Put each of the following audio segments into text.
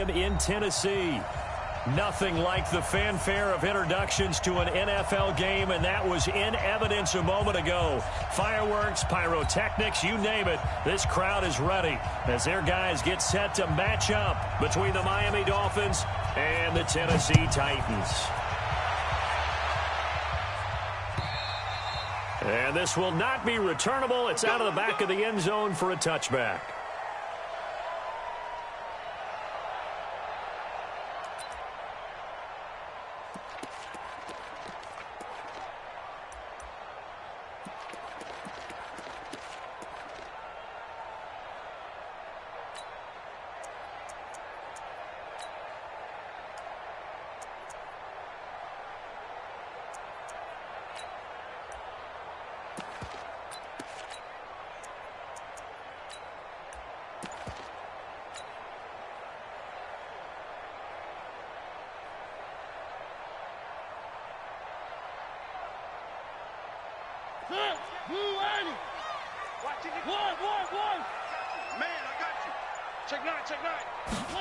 Stadium in Tennessee. Nothing like the fanfare of introductions to an NFL game, and that was in evidence a moment ago. Fireworks, pyrotechnics, you name it. This crowd is ready as their guys get set to match up between the Miami Dolphins and the Tennessee Titans. And this will not be returnable. It's out of the back of the end zone for a touchback.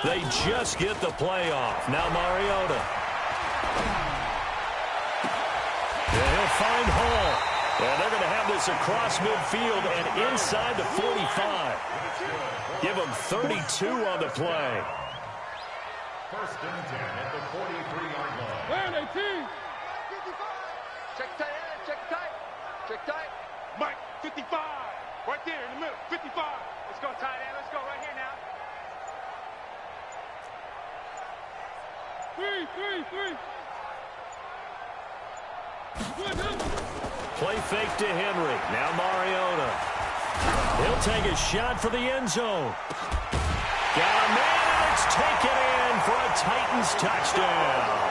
They just get the play off. Now Mariota. And he'll find Hall. And they're going to have this across midfield and inside the 45. Give them 32 on the play. First and 10 at the 43-yard line. Check tight, check tight. Check tight. Mike, 55. Right there in the middle, 55. Let's go tight end. Let's go right here now. Three. Play fake to Henry. Now Mariota. He'll take a shot for the end zone. Got a man, and it's taken in for a Titans touchdown.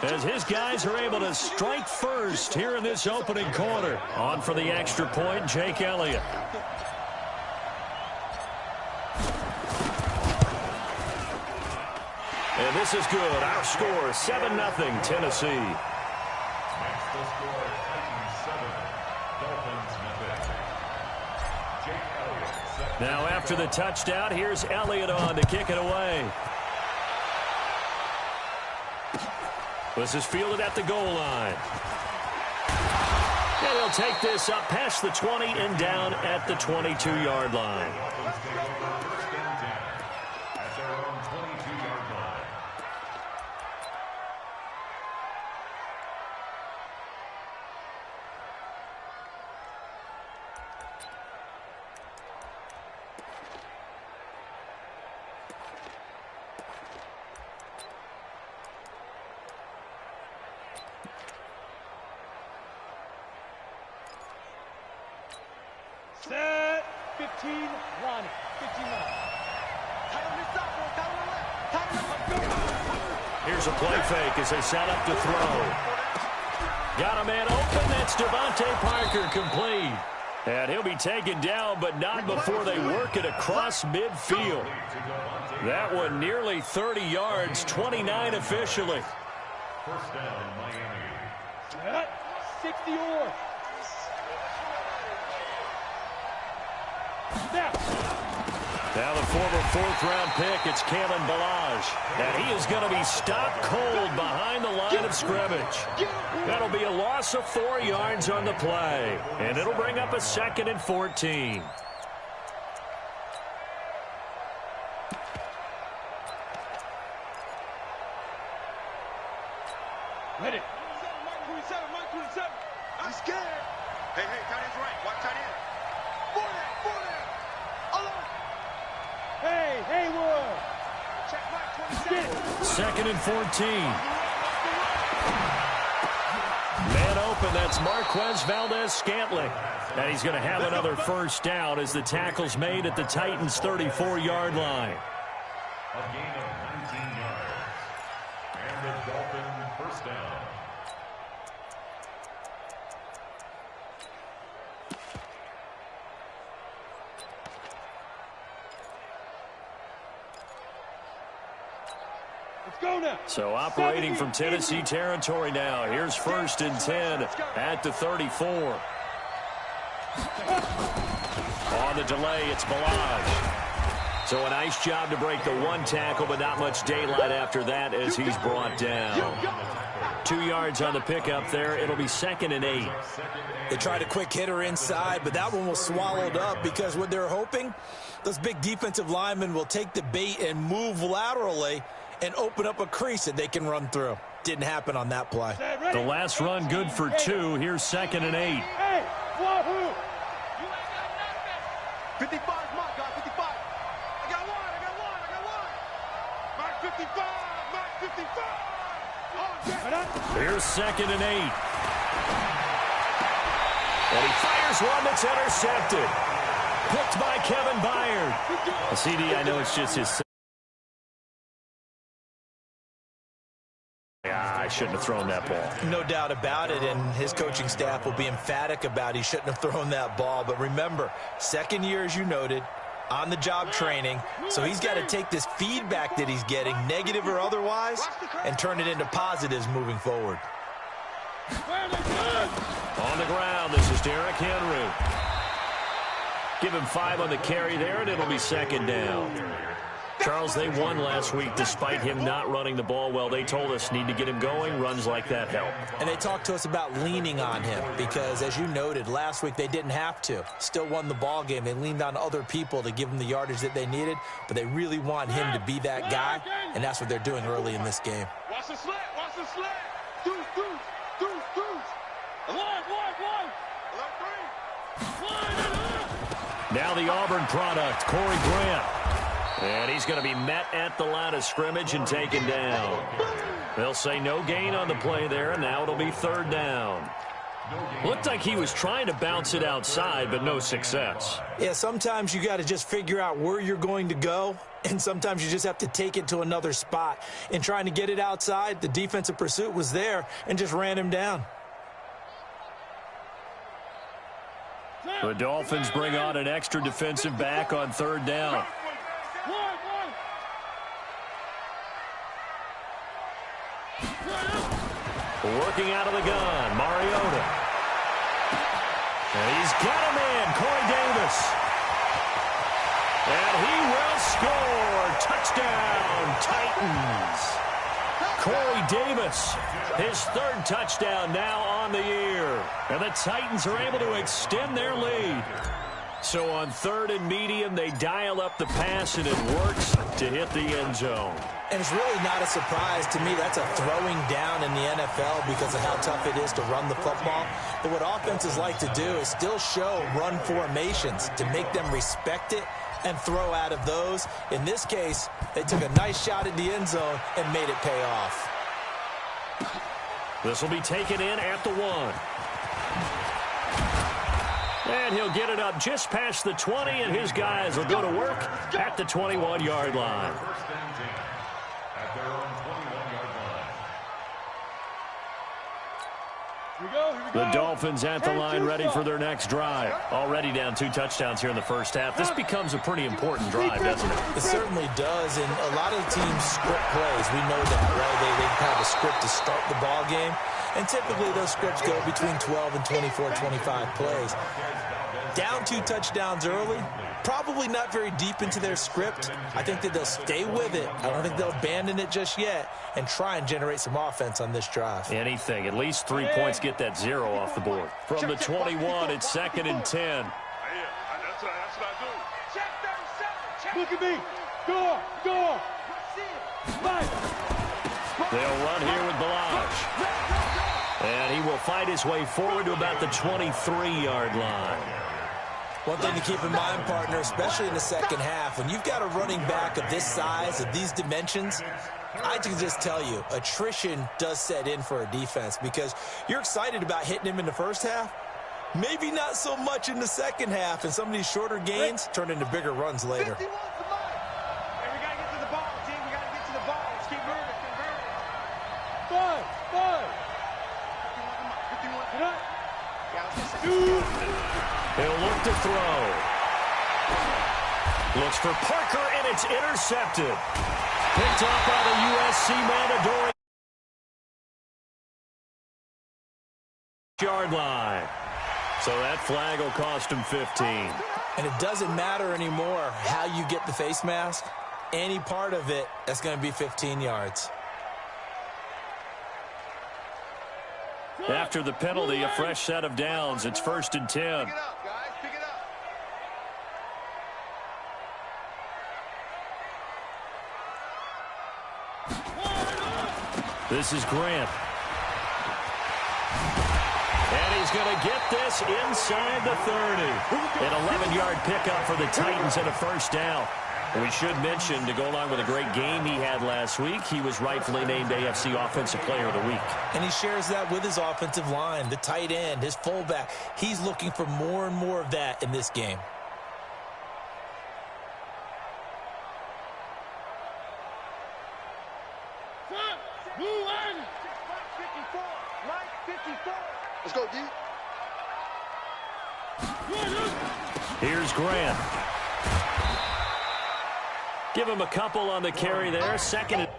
As his guys are able to strike first here in this opening quarter. On for the extra point, Jake Elliott. And this is good. Our score, 7-0 Tennessee. Next the score, Titans 7, Dolphins nothing. Jake Elliott. Now after the touchdown, here's Elliott on to kick it away. This is fielded at the goal line. And he'll take this up past the 20 and down at the 22-yard line. First and 10 at their own 22-yard line. Set, 15, Ronnie, 59. Here's a play fake as they set up to throw. Got a man open. That's Devontae Parker complete. And he'll be taken down, but not before they work it across midfield. That one nearly 30 yards, 29 officially. First down, Miami. Set, 60 or. Now the former fourth-round pick, it's Kalen Ballage. And he is going to be stopped cold behind the line of scrimmage. That'll be a loss of 4 yards on the play. And it'll bring up a 2nd and 14. Ready. Mike 27. I'm scared. Hey, tight end's right. Watch tight end. Hey, Haywood. Check Mike 27. 2nd and 14. Man open, that's Marquez Valdez-Scantling. And he's going to have another first down as the tackle's made at the Titans' 34-yard line. A gain of 19 yards. And the Dolphin first down. So operating from Tennessee territory now. Here's 1st and 10 at the 34. on the delay. It's Balaj. So a nice job to break the one tackle, but not much daylight after that as he's brought down. 2 yards on the pickup there. It'll be 2nd and 8. They tried a quick hitter inside, but that one was swallowed up because what they're hoping, those big defensive linemen will take the bait and move laterally and open up a crease that they can run through. Didn't happen on that play. The last run good for 2. Here's 2nd and 8. Hey, wahoo! 55, Mark, got 55. I got one. Mark 55, Mark 55. Oh, here's 2nd and 8. And he fires one that's intercepted. Picked by Kevin Byard. A CD, I know it's just his... I shouldn't have thrown that ball. No doubt about it, and his coaching staff will be emphatic about he shouldn't have thrown that ball. But remember, 2nd year, as you noted, on-the-job training, so he's got to take this feedback that he's getting, negative or otherwise, and turn it into positives moving forward. On the ground, this is Derrick Henry. Give him 5 on the carry there, and it'll be 2nd down. Charles, they won last week despite him not running the ball well. They told us need to get him going. Runs like that help. And they talked to us about leaning on him because, as you noted, last week they didn't have to. Still won the ball game. They leaned on other people to give them the yardage that they needed, but they really want him to be that guy, and that's what they're doing early in this game. Watch the slant, watch the slant. Deuce. One. Now the Auburn product, Corey Grant. And he's going to be met at the line of scrimmage and taken down. They'll say no gain on the play there, and now it'll be 3rd down. Looked like he was trying to bounce it outside, but no success. Yeah, sometimes you got to just figure out where you're going to go, and sometimes you just have to take it to another spot. In trying to get it outside, the defensive pursuit was there and just ran him down. The Dolphins bring on an extra defensive back on 3rd down. Working out of the gun, Mariota. And he's got a man, Corey Davis. And he will score. Touchdown, Titans. Corey Davis, his 3rd touchdown now on the year. And the Titans are able to extend their lead. So on 3rd and medium, they dial up the pass, and it works to hit the end zone. And it's really not a surprise to me. That's a throwing down in the NFL because of how tough it is to run the football. But what offenses like to do is still show run formations to make them respect it and throw out of those. In this case, they took a nice shot at the end zone and made it pay off. This will be taken in at the 1. And he'll get it up just past the 20, and his guys will go to work at the 21-yard line. The Dolphins at the line ready for their next drive. Already down 2 touchdowns here in the first half. This becomes a pretty important drive, doesn't it? It certainly does, and a lot of the teams script plays. We know that, right? They have a script to start the ball game, and typically those scripts go between 12 and 24, 25 plays. Down 2 touchdowns early, probably not very deep into their script. I think that they'll stay with it. I don't think they'll abandon it just yet and try and generate some offense on this drive. Anything. At least 3 points, get that 0 off the board. From the 21, it's 2nd and 10. Yeah, that's what I do. Check 37. Look at me. Go. They'll run here with Balaj. And he will fight his way forward to about the 23-yard line. One thing to keep in mind, partner, especially in the second half, when you've got a running back of this size, of these dimensions, I can just tell you, attrition does set in for a defense because you're excited about hitting him in the first half. Maybe not so much in the second half, and some of these shorter gains turn into bigger runs later. Hey, we got to get to the ball, team. We got to get to the ball. Let's keep moving. Five. 51. He'll look to throw. Looks for Parker, and it's intercepted. Picked up by the USC Mandadori yard line. So that flag will cost him 15. And it doesn't matter anymore how you get the face mask. Any part of it, that's going to be 15 yards. After the penalty, a fresh set of downs. It's 1st and 10. Pick it up, guys. Pick it up. This is Grant. And he's going to get this inside the 30. An 11-yard pickup for the Titans and a first down. And we should mention, to go along with a great game he had last week, he was rightfully named AFC Offensive Player of the Week. And he shares that with his offensive line, the tight end, his fullback. He's looking for more and more of that in this game. Let's go, D. Here's Grant. Give him a couple on the carry there. Second and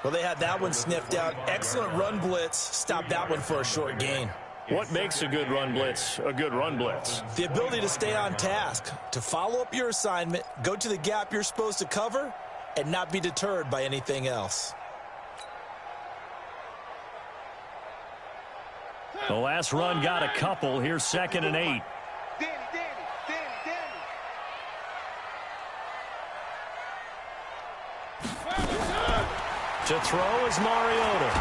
Well, they had that one sniffed out. Excellent run blitz. Stopped that one for a short gain. what makes a good run blitz a good run blitz? The ability to stay on task, to follow up your assignment, go to the gap you're supposed to cover, and not be deterred by anything else. The last run got a couple. Here's 2nd and 8. To throw is Mariota.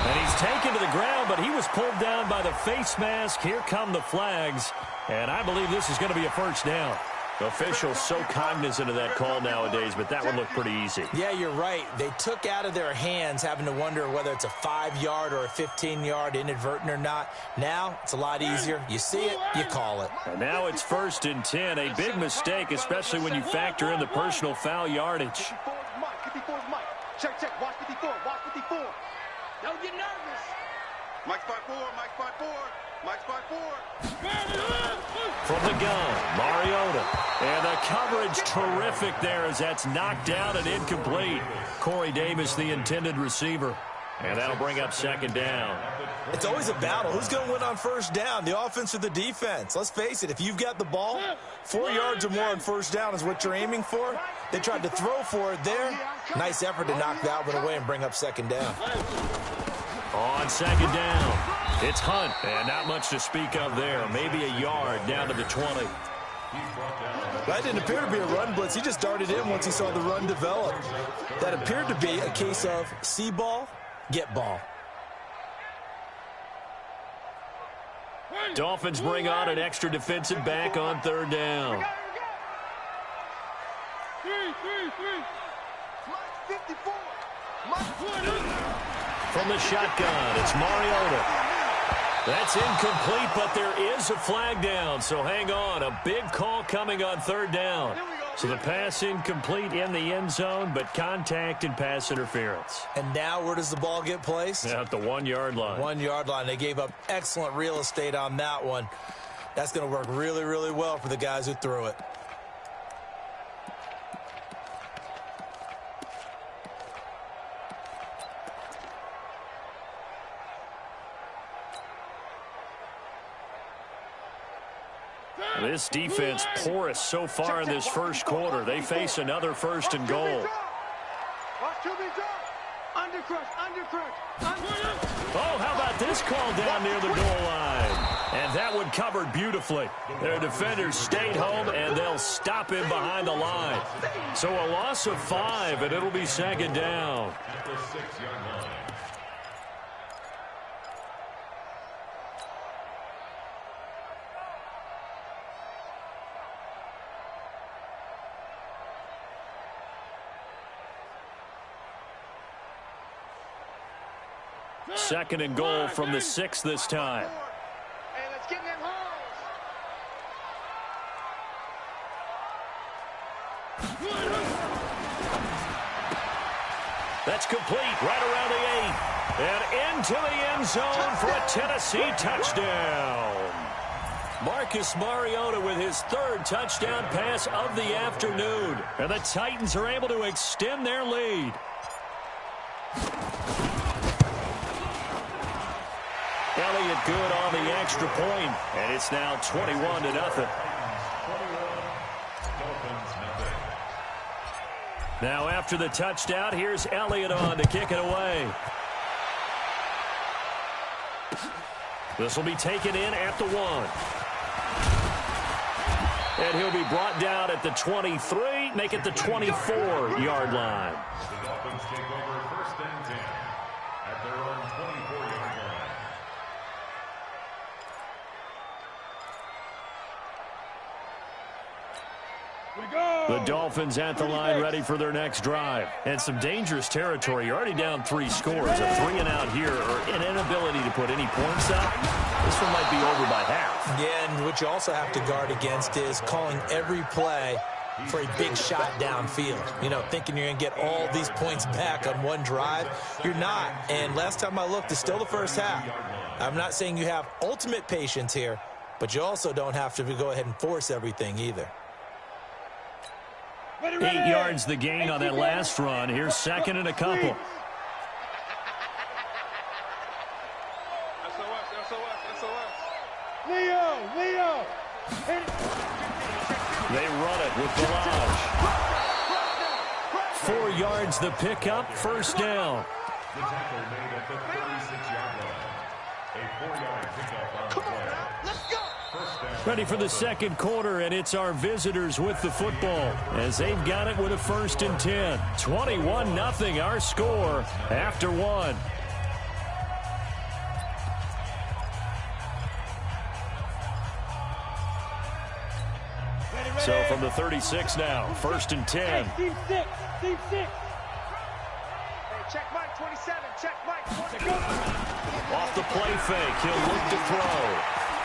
And he's taken to the ground, but he was pulled down by the face mask. Here come the flags, and I believe this is going to be a first down. Officials so cognizant of that call nowadays, but that one looked pretty easy. Yeah, you're right. They took out of their hands having to wonder whether it's a 5-yard or a 15-yard inadvertent or not. Now it's a lot easier. You see it, you call it. And now it's 1st and 10. A big mistake, especially when you factor in the personal foul yardage. Check, check. Watch 54. Watch 54. Don't get nervous. Mike's 5-4. Mike's 5-4. Mike's 5-4. From the gun, Mariota. And the coverage terrific there as that's knocked down and incomplete. Corey Davis, the intended receiver. And that'll bring up 2nd down. It's always a battle. Who's going to win on first down, the offense or the defense? Let's face it, if you've got the ball, 4 yards or more on first down is what you're aiming for. They tried to throw for it there. Nice effort to knock that one away and bring up 2nd down. On 2nd down, it's Hunt. And not much to speak of there. Maybe a yard down to the 20. That didn't appear to be a run blitz. He just darted in once he saw the run develop. That appeared to be a case of see ball, get ball. Dolphins bring on an extra defensive back on 3rd down. 54. From the shotgun, it's Mariota. That's incomplete, but there is a flag down, so hang on. A big call coming on 3rd down. So the pass incomplete in the end zone, but contact and pass interference. And now where does the ball get placed? At the 1-yard line. 1-yard line. They gave up excellent real estate on that one. That's going to work really, really well for the guys who threw it. This defense porous so far in this first quarter. They face another 1st and goal. Oh, how about this call down near the goal line? And that one covered beautifully. Their defenders stayed home, and they'll stop him behind the line. So a loss of 5, and it'll be 2nd down. At the 6-yard line. Second and goal from the 6 this time. Hey, let's get in them holes. That's complete right around the 8. And into the end zone for a Tennessee touchdown. Marcus Mariota with his 3rd touchdown pass of the afternoon. And the Titans are able to extend their lead. Elliott good on the extra point, and it's now 21-0. Now after the touchdown, here's Elliott on to kick it away. This will be taken in at the 1. And he'll be brought down at the 23, make it the 24-yard line. The Dolphins take over 1st and 10 at their own 24-yard line. The Dolphins at the line ready for their next drive. And some dangerous territory. You're already down 3 scores. A 3-and-out here or an inability to put any points up. This one might be over by half. Yeah, and what you also have to guard against is calling every play for a big shot downfield. You know, thinking you're going to get all these points back on one drive. You're not. And last time I looked, it's still the first half. I'm not saying you have ultimate patience here, but you also don't have to go ahead and force everything either. 8 yards the gain on that last run. Here's 2nd and a couple. Leo! They run it with Balaj. 4 yards the pickup, 1st down. The tackle made at the 36-yard line. A 4-yard pickup on the play. Let's go. Ready for the 2nd quarter, and it's our visitors with the football as they've got it with a 1st and 10. 21-0 our score after 1. So from the 36 now, 1st and 10. Team 6. Hey, check Mike 27. Check Mike 27. Off the play fake, he'll look to throw.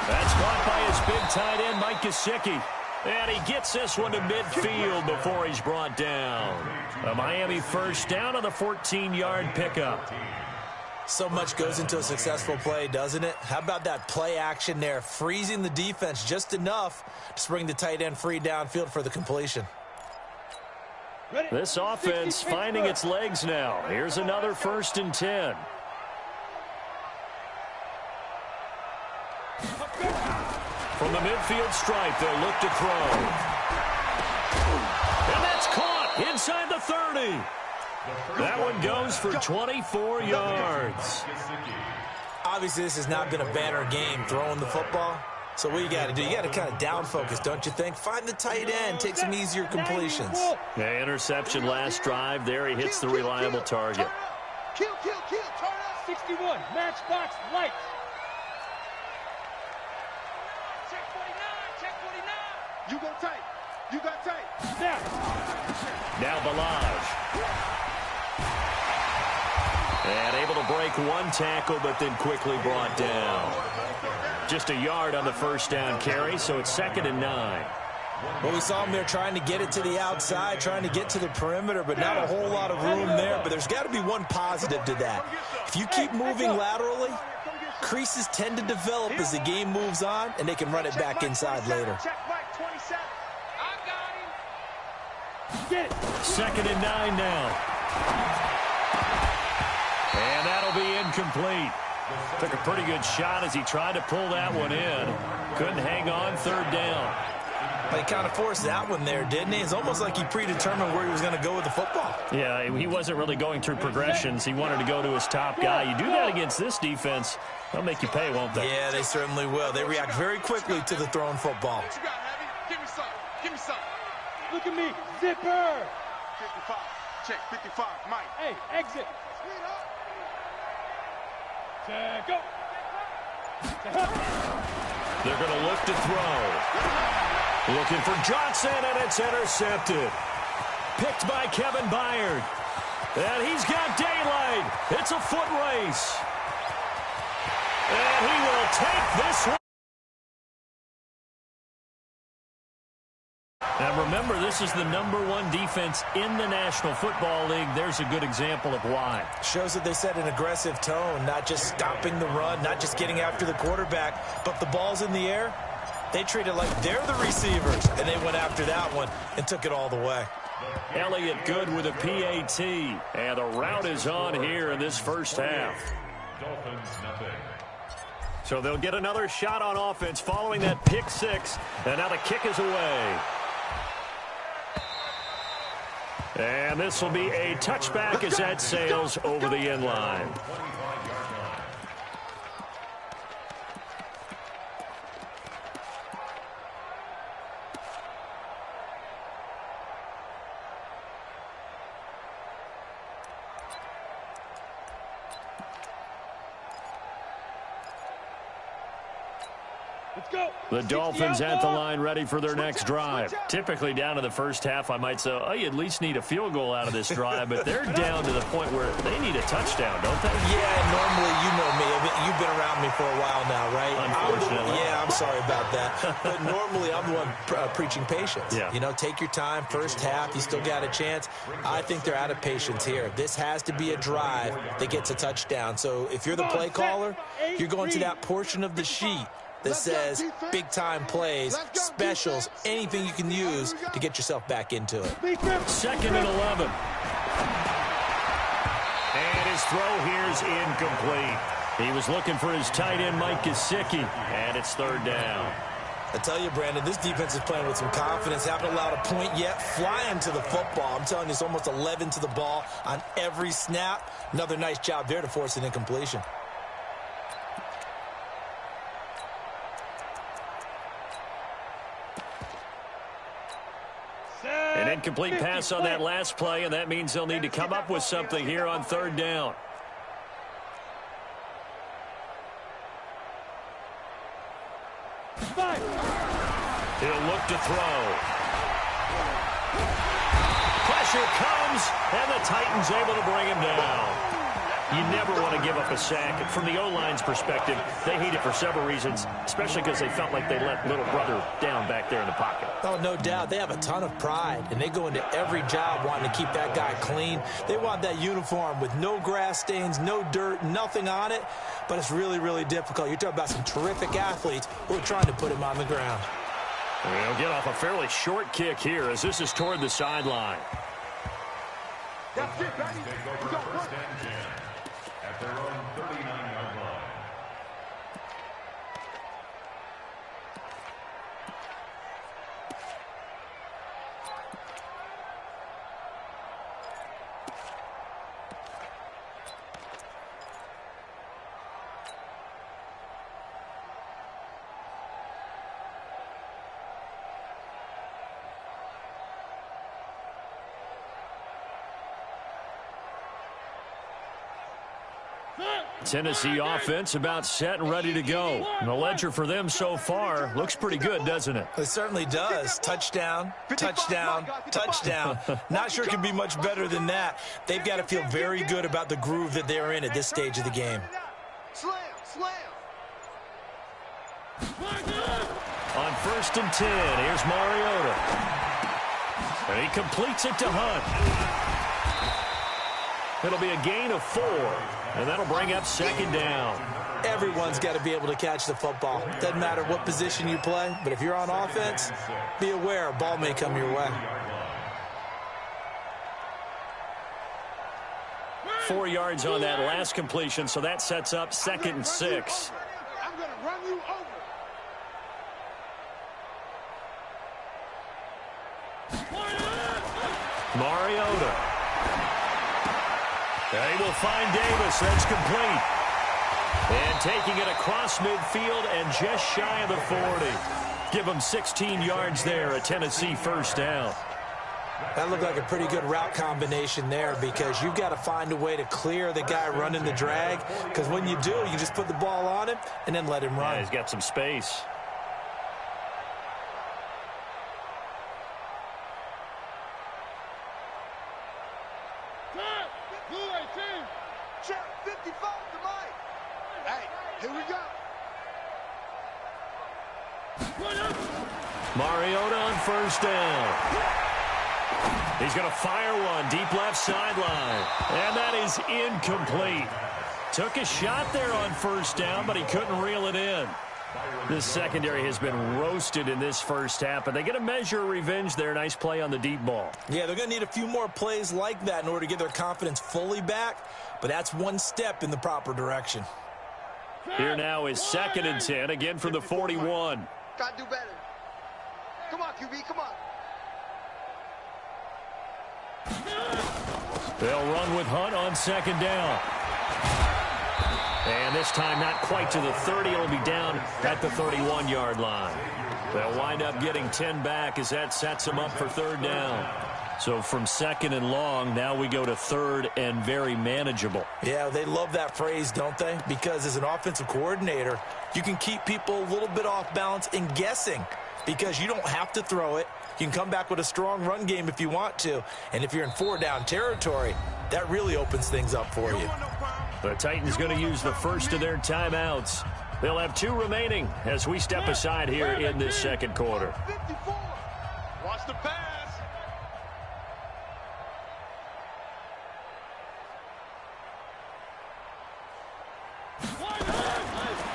That's caught by his big tight end, Mike Gesicki. And he gets this one to midfield before he's brought down. A Miami 1st down on the 14-yard pickup. So much goes into a successful play, doesn't it? How about that play action there, freezing the defense just enough to bring the tight end free downfield for the completion. This offense finding its legs now. Here's another 1st and 10. From the midfield stripe, they'll look to throw. And that's caught inside the 30. That one goes for 24 yards. Obviously, this has not been a banner game throwing the football. So what you got to do, you got to kind of down focus, don't you think? Find the tight end, take some easier completions. Yeah, interception last drive. There he hits the reliable target. Kill, turn up. 61, matchbox lights. Check 49. You go tight. You got tight. Snap. Now Balaj. And able to break one tackle, but then quickly brought down. Just a yard on the 1st down carry, so it's 2nd and 9. Well, we saw him there trying to get it to the outside, trying to get to the perimeter, but not a whole lot of room there. But there's got to be one positive to that. If you keep moving laterally, creases tend to develop as the game moves on, and they can run it back inside later. Check Mike 27. I got him. Get it. 2nd and 9 now. And that'll be incomplete. Took a pretty good shot as he tried to pull that one in. Couldn't hang on, 3rd down. He kind of forced that one there, didn't he? It's almost like he predetermined where he was going to go with the football. Yeah, he wasn't really going through progressions. He wanted to go to his top guy. You do that against this defense, they'll make you pay, won't they? Yeah, they certainly will. They react very quickly to the thrown football. What you got, Heavy? Give me some. Give me some. Look at me. Zipper. 55. Check 55. Mike. Hey, exit. Go. They're going to look to throw. Looking for Johnson, and it's intercepted. Picked by Kevin Byard. And he's got daylight. It's a foot race. And he will take this one. Now remember, this is the #1 defense in the National Football League. There's a good example of why. Shows that they set an aggressive tone, not just stopping the run, not just getting after the quarterback, but the ball's in the air. They treat it like they're the receivers, and they went after that one and took it all the way. Elliott good with a PAT, and the route is on here in this first half. Dolphins, nothing. So they'll get another shot on offense following that pick six, and now the kick is away. And this will be a touchback as that sails over the end line. The Dolphins at the line ready for their next drive. Typically down in the first half, I might say, oh, you at least need a field goal out of this drive, but they're down to the point where they need a touchdown, don't they? Yeah, normally, you know me. I mean, you've been around me for a while now, right? Unfortunately. I'm sorry about that. But normally, I'm the one preaching patience. Yeah. You know, take your time. First half, you still got a chance. I think they're out of patience here. This has to be a drive that gets a touchdown. So if you're the play caller, you're going to that portion of the sheet that says big-time plays, specials, anything you can use to get yourself back into it. 2nd and 11. And his throw here's incomplete. He was looking for his tight end, Mike Gesicki, and it's 3rd down. I tell you, Brandon, this defense is playing with some confidence. Haven't allowed a point yet. Flying to the football. I'm telling you, it's almost 11 to the ball on every snap. Another nice job there to force an incompletion. An incomplete pass on that last play, and that means they'll need to come up with something here on 3rd down. He'll look to throw. Pressure comes, and the Titans able to bring him down. You never want to give up a sack. From the O-line's perspective, they hate it for several reasons, especially because they felt like they let little brother down back there in the pocket. Oh, no doubt. They have a ton of pride, and they go into every job wanting to keep that guy clean. They want that uniform with no grass stains, no dirt, nothing on it, but it's really, really difficult. You're talking about some terrific athletes who are trying to put him on the ground. They'll get off a fairly short kick here as this is toward the sideline. That's it, baby. We got First and 10 at their own 39-yard line. Tennessee offense about set and ready to go. And the ledger for them so far looks pretty good, doesn't it? It certainly does. Touchdown, touchdown, touchdown. Not sure it can be much better than that. They've got to feel very good about the groove that they're in at this stage of the game. Slam, slam. On 1st and 10, here's Mariota. And he completes it to Hunt. It'll be a gain of 4, and that'll bring up 2nd down. Everyone's got to be able to catch the football. Doesn't matter what position you play, but if you're on offense, be aware a ball may come your way. 4 yards on that last completion, so that sets up 2nd and 6. I'm going to run you over. Mariota. They will find Davis. That's complete. And taking it across midfield and just shy of the 40. Give them 16 yards there, a Tennessee 1st down. That looked like a pretty good route combination there because you've got to find a way to clear the guy running the drag, because when you do, you just put the ball on him and then let him run. Yeah, he's got some space. Hey, here we go. Mariota on first down. He's going to fire one deep left sideline. And that is incomplete. Took a shot there on first down, but he couldn't reel it in. This secondary has been roasted in this first half, but they get a measure of revenge there. Nice play on the deep ball. Yeah, they're going to need a few more plays like that in order to get their confidence fully back, but that's one step in the proper direction. Here now is 2nd and 10, again from the 41. Got to do better. Come on, QB, come on. They'll run with Hunt on 2nd down. And this time not quite to the 30. It'll be down at the 31-yard line. They'll wind up getting 10 back as that sets them up for 3rd down. So from 2nd and long, now we go to 3rd and very manageable. Yeah, they love that phrase, don't they? Because as an offensive coordinator, you can keep people a little bit off balance and guessing because you don't have to throw it. You can come back with a strong run game if you want to. And if you're in 4-down territory, that really opens things up for you. The Titans going to use the first of their timeouts. They'll have 2 remaining as we step aside here in this second quarter. 54. Watch the pass.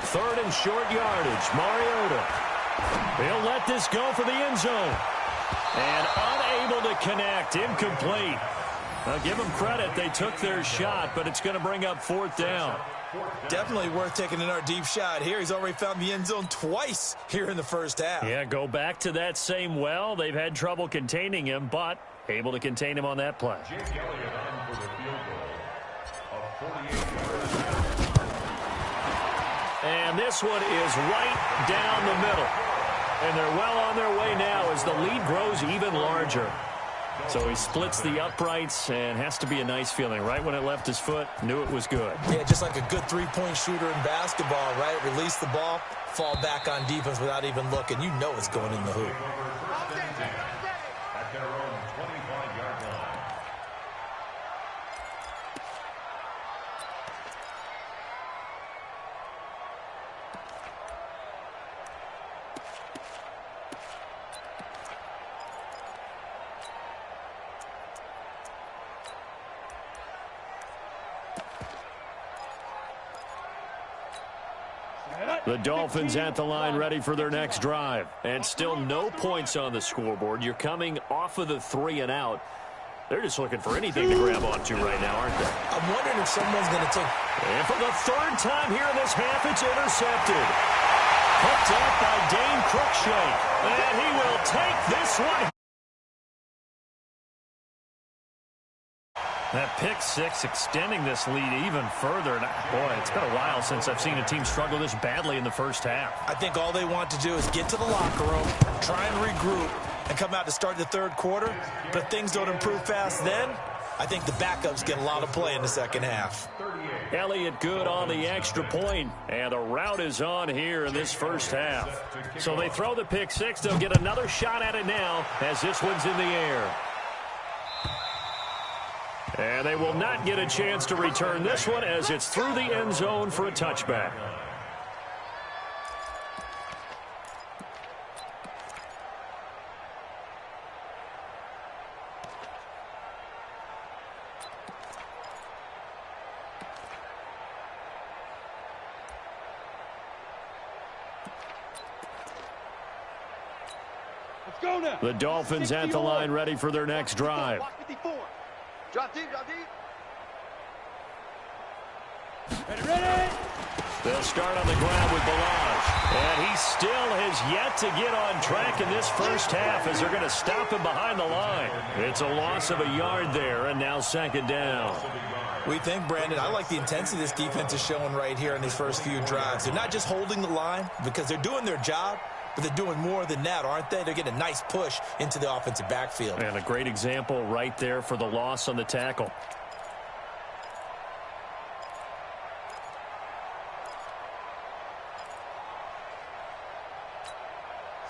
Third and short yardage. Mariota. He'll let this go for the end zone. And unable to connect. Incomplete. Now, give them credit. They took their shot, but it's going to bring up 4th down. Definitely worth taking another deep shot here. He's already found the end zone twice here in the first half. Yeah, go back to that same well. They've had trouble containing him, but able to contain him on that play. Jake Elliott on for the field goal of 48 yards. And this one is right down the middle. And they're well on their way now as the lead grows even larger. So he splits the uprights and has to be a nice feeling. Right when it left his foot, knew it was good. Yeah, just like a good three-point shooter in basketball, right? Release the ball, fall back on defense without even looking. You know it's going in the hoop. At their own 25-yard line. The Dolphins at the line ready for their next drive. And still no points on the scoreboard. You're coming off of the 3 and out. They're just looking for anything to grab onto right now, aren't they? I'm wondering if someone's going to take... And for the 3rd time here in this half, it's intercepted. Hooked up by Dane Cruikshank. And he will take this one. That pick 6 extending this lead even further. And boy, it's been a while since I've seen a team struggle this badly in the first half. I think all they want to do is get to the locker room, try and regroup, and come out to start the 3rd quarter. But if things don't improve fast then, I think the backups get a lot of play in the second half. Elliott good on the extra point, and the route is on here in this first half. So they throw the pick 6. They'll get another shot at it now as this one's in the air. And they will not get a chance to return this one as it's through the end zone for a touchback. Let's go now. The Dolphins at the line ready for their next drive. Drop deep, drop deep. Ready. They'll start on the ground with Balaj. And he still has yet to get on track in this first half as they're going to stop him behind the line. It's a loss of a yard there, and now 2nd down. We think, Brandon, I like the intensity this defense is showing right here in these first few drives. They're not just holding the line because they're doing their job, but they're doing more than that, aren't they? They're getting a nice push into the offensive backfield. And a great example right there for the loss on the tackle.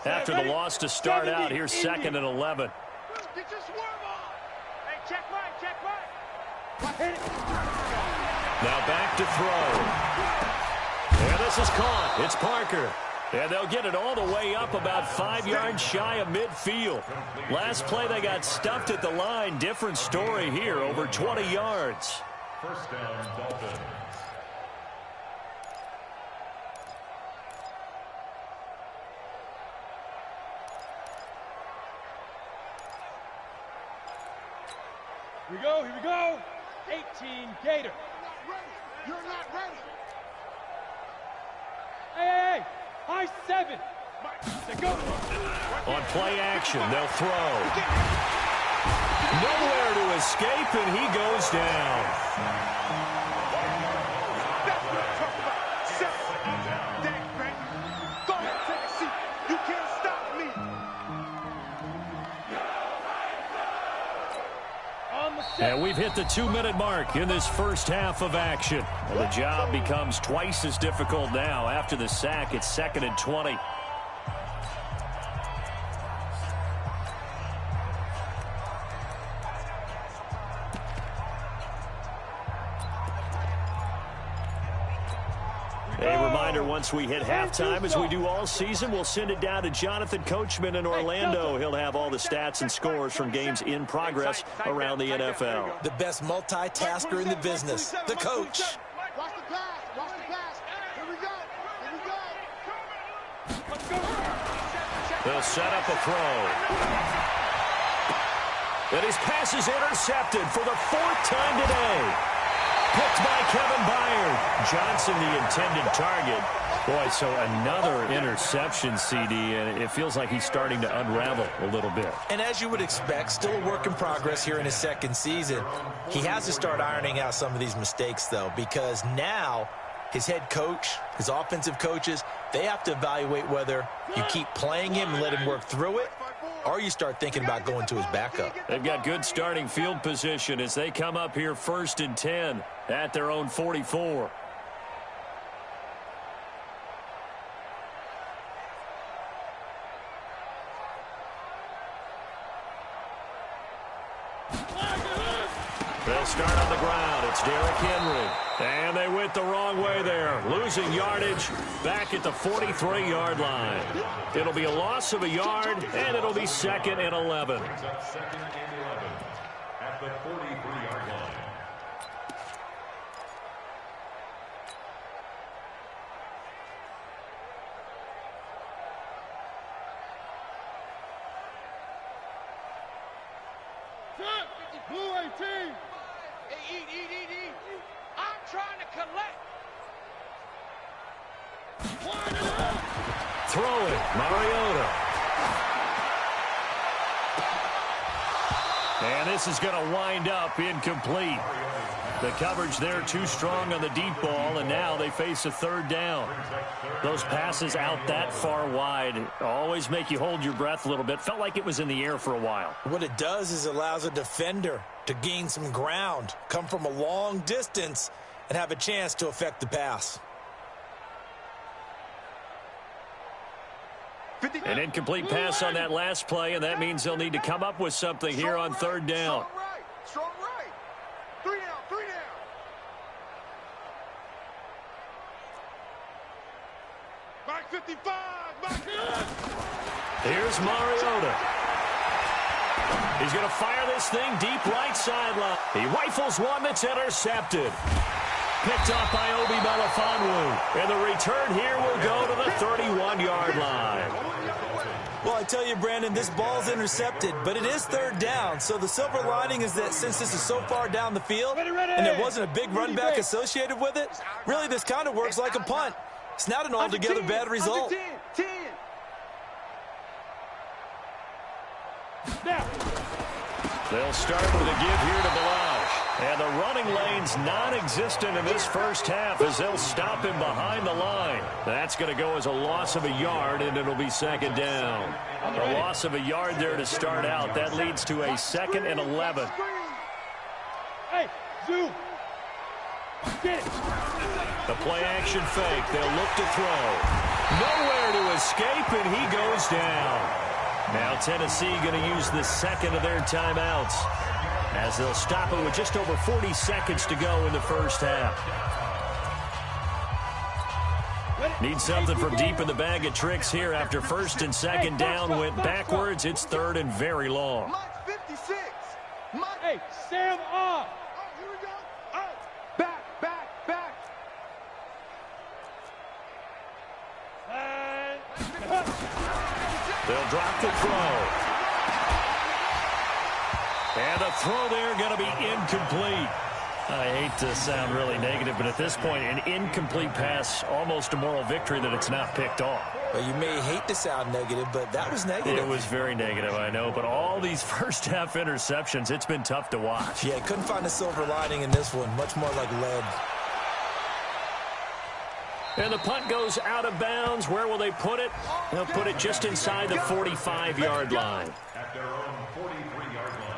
After the loss to start out, here's 2nd and 11. Get your swerve on. Hey, check right, check right. Now back to throw. this is caught. It's Parker. And they'll get it all the way up about 5 yards shy of midfield. Last play, they got stuffed at the line. Different story here, over 20 yards. First down, Dolphins. Here we go, here we go. 18 Gator. You're not ready. Hey, high 7. Go. On play action, they'll throw. Nowhere to escape, and he goes down. That's what I'm talking about. Second down, baby. Go ahead, take a seat. You can't stop me. And we've hit the 2-minute mark in this first half of action. Well, the job becomes twice as difficult now. After the sack, it's 2nd and 20. A reminder, once we hit halftime, as we do all season, we'll send it down to Jonathan Coachman in Orlando. He'll have all the stats and scores from games in progress around the NFL. The best multitasker in the business, the coach. Watch the pass. Watch the pass. Here we go. Here we go. They'll set up a throw. And his pass is intercepted for the 4th time today. Picked by Kevin Byard. Johnson, the intended target. Boy, so another interception, CD, and it feels like he's starting to unravel a little bit. And as you would expect, still a work in progress here in his 2nd season. He has to start ironing out some of these mistakes, though, because now his head coach, his offensive coaches, they have to evaluate whether you keep playing him and let him work through it, or you start thinking about going to his backup. They've got good starting field position as they come up here 1st and 10 at their own 44. They'll start on the ground. It's Derrick Henry. And they went the wrong way there. Losing yardage back at the 43-yard line. It'll be a loss of a yard, and it'll be 2nd and 11. Brings up 2nd and 11 at the 43-yard line. Blue 18. Hey, eat. I'm trying to collect. Throw it, Mariota. And this is going to wind up incomplete. The coverage there too strong on the deep ball, and now they face a 3rd down. Those passes out that far wide always make you hold your breath a little bit. Felt like it was in the air for a while. What it does is it allows a defender to gain some ground, come from a long distance, and have a chance to affect the pass. An incomplete pass on that last play, and that means they'll need to come up with something here on 3rd down. Strong right. 3 down. Back 55. Here's Mariota. He's going to fire this thing deep right sideline. He rifles one that's intercepted. Picked off by Obi Melifonwu. And the return here will go to the 31-yard line. Well, I tell you, Brandon, this ball's intercepted, but it is 3rd down. So the silver lining is that since this is so far down the field and there wasn't a big run back associated with it, really this kind of works like a punt. It's not an altogether bad result. 10. They'll start with a give here to Balaj. And the running lane's non-existent in this first half as they'll stop him behind the line. That's going to go as a loss of a yard, and it'll be 2nd down. A loss of a yard there to start out. That leads to a 2nd and 11. Hey, Zoo. Get it. The play-action fake. They'll look to throw. Nowhere to escape, and he goes down. Now Tennessee going to use the 2nd of their timeouts as they'll stop it with just over 40 seconds to go in the first half. Need something from deep in the bag of tricks here after first and second down went backwards. It's third and very long. Mike 56. Mike. Hey, Sam off. Oh, here we go. Oh, back. They'll drop the throw. And the throw there going to be incomplete. I hate to sound really negative, but at this point, an incomplete pass, almost a moral victory that it's not picked off. Well, you may hate to sound negative, but that was negative. It was very negative, I know, but all these first-half interceptions, it's been tough to watch. Yeah, couldn't find a silver lining in this one. Much more like lead. And the punt goes out of bounds. Where will they put it? They'll put it just inside the 45-yard line. At their own 43-yard line.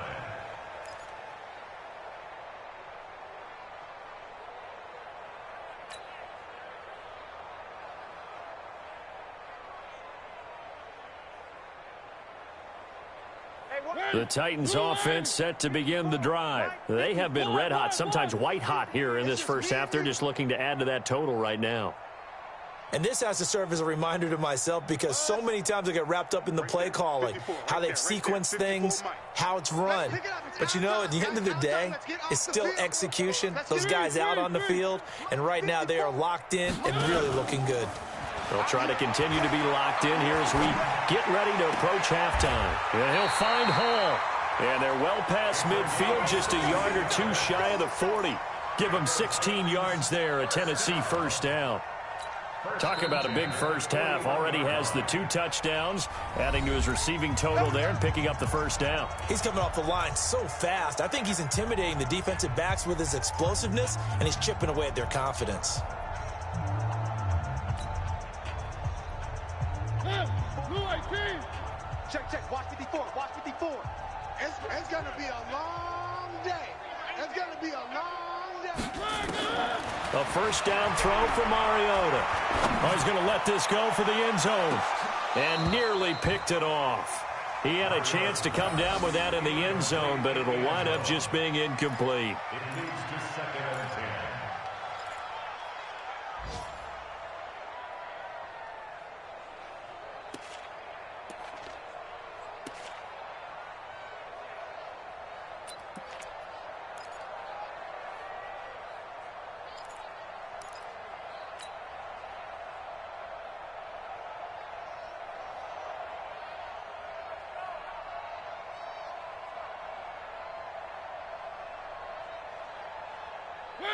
The Titans offense set to begin the drive. They have been red hot, sometimes white hot here in this first half. They're just looking to add to that total right now. And this has to serve as a reminder to myself because so many times I get wrapped up in the play calling, how they've sequenced things, how it's run. But, you know, at the end of the day, it's still execution. Those guys out on the field, and right now they are locked in and really looking good. They'll try to continue to be locked in here as we get ready to approach halftime. And he'll find Hall. And they're well past midfield, just a yard or two shy of the 40. Give them 16 yards there, a Tennessee first down. Talk about a big first half. Already has the 2 touchdowns, adding to his receiving total there and picking up the first down. He's coming off the line so fast. I think he's intimidating the defensive backs with his explosiveness, and he's chipping away at their confidence. Check. Watch 54. It's going to be a long day. It's going to be a long day. A first down throw for Mariota. Oh, he's going to let this go for the end zone. And nearly picked it off. He had a chance to come down with that in the end zone, but it'll wind up just being incomplete. It moves to second and 10.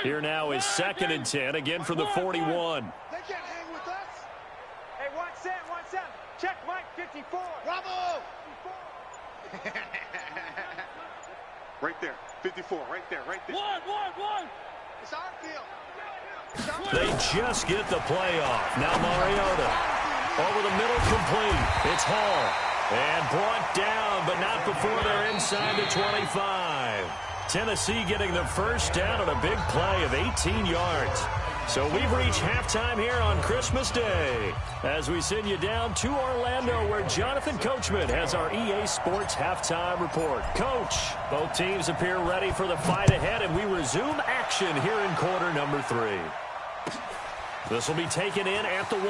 Here now is second and 10, again for the 41. They can't hang with us. Hey, watch Sam. Check Mike 54. Bravo! Right there. 54. Right there. One. It's our field. They just get the play off. Now Mariota over the middle, complete. It's Hall. And brought down, but not before they're inside the 25. Tennessee getting the first down on a big play of 18 yards. So we've reached halftime here on Christmas Day as we send you down to Orlando where Jonathan Coachman has our EA Sports halftime report. Coach, both teams appear ready for the fight ahead, and we resume action here in quarter number 3. This will be taken in at the 1.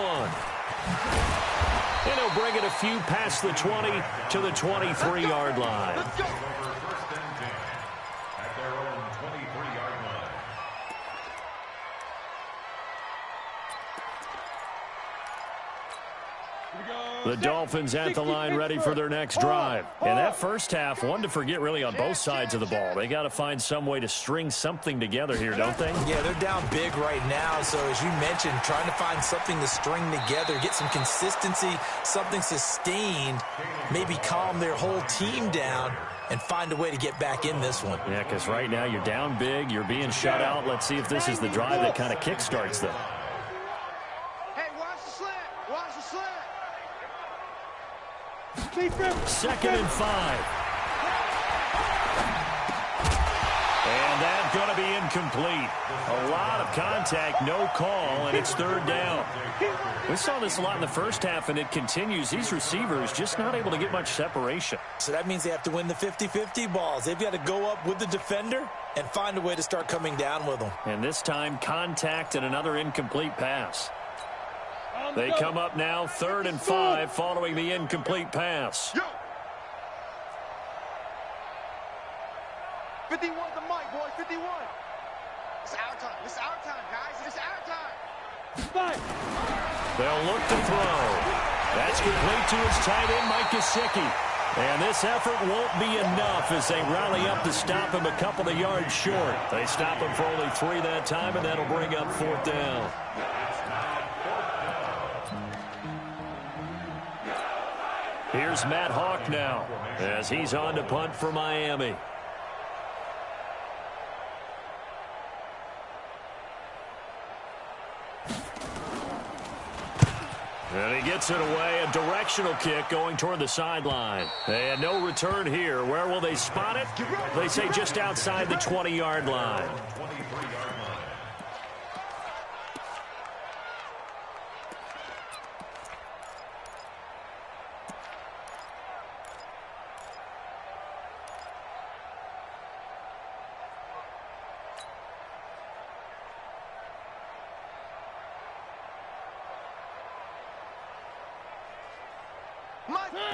And he'll bring it a few past the 20 to the 23-yard line. Let's go. At their own 23-yard line. The Dolphins at the line ready for their next drive. And that first half, one to forget really on both sides of the ball. They got to find some way to string something together here, don't they? Yeah, they're down big right now. So as you mentioned, trying to find something to string together, get some consistency, something sustained, maybe calm their whole team down and find a way to get back in this one. Yeah, because right now you're down big, you're being shut out. Let's see if this is the drive that kind of kickstarts them. Hey, watch the slant. Watch the slant. Second and 5. And that's going to be incomplete. A lot of contact, no call, and it's third down. We saw this a lot in the first half, and it continues. These receivers just not able to get much separation. So that means they have to win the 50-50 balls. They've got to go up with the defender and find a way to start coming down with them. And this time, contact and another incomplete pass. They come up now 3rd and 5 following the incomplete pass. Yo! 51 the mic, boy, 51. It's our time. It's our time, guys. It's our time. They'll look to throw. That's complete to his tight end, Mike Gesicki. And this effort won't be enough as they rally up to stop him a couple of yards short. They stop him for only 3 that time, and that'll bring up 4th down. Here's Matt Hawk now as he's on to punt for Miami. And he gets it away, a directional kick going toward the sideline. They had no return here. Where will they spot it? They say just outside the 20-yard line.